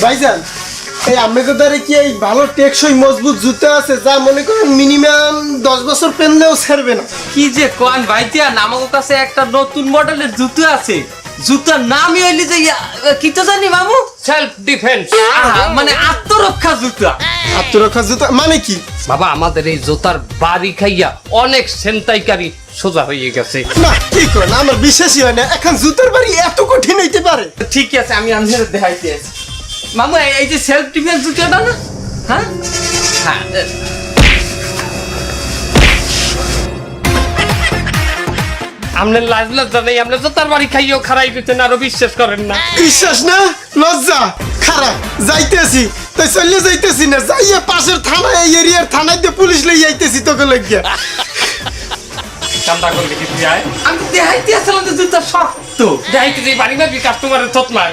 ভাইজান এই আমাকে দ্বারা কি এই ভালো টেকসই মজবুত জুতা আছে যা মনে করেন মিনিমাম 10 বছর পেনলেও ছাড়বে না? কি যে কোন ভাইজান, আমার কাছে একটা নতুন মডেলের জুতো আছে। জুতার নামই হইলি যে কি তো জানি বাবু, সেলফ ডিফেন্স, মানে আত্মরক্ষা জুতা। আত্মরক্ষা জুতা মানে কি? বাবা আমাদের এই জুতার বাড়ি খাইয়া অনেক সেন্তাইকারী সোজা হয়ে গেছে। না কি করেন, আমার বিশ্বাসই হয় না এখন জুতার বাড়ি এত কঠিন হইতে পারে। ঠিক আছে আমি আপনাদের দেখাইতে আছি। মামু এই যে সেলফ ডিফেন্স জুতাটা না, হ্যাঁ হ্যাঁ আপনার লাজ লজ্জা নেই, আপনার জুতার বাড়ি খাইয়েও খারাই দিচ্ছেন, আরো বিশ্বাস করেন না। বিশ্বাস না লজ্জা খারাপ যাইতেছি তাই চলে যাইতেছি না, যাইয়া পাশের থানায় এই এরিয়ার থানায় দিয়ে পুলিশ লই আইতেছি তোকে লাগিয়া। কামটা করলে কি তুই আয়? আমি দেখাইতে আসলাম যে জুতা শক্ত, দেখাইতে যে বাড়ি মারবি কাস্টমারের থত মার।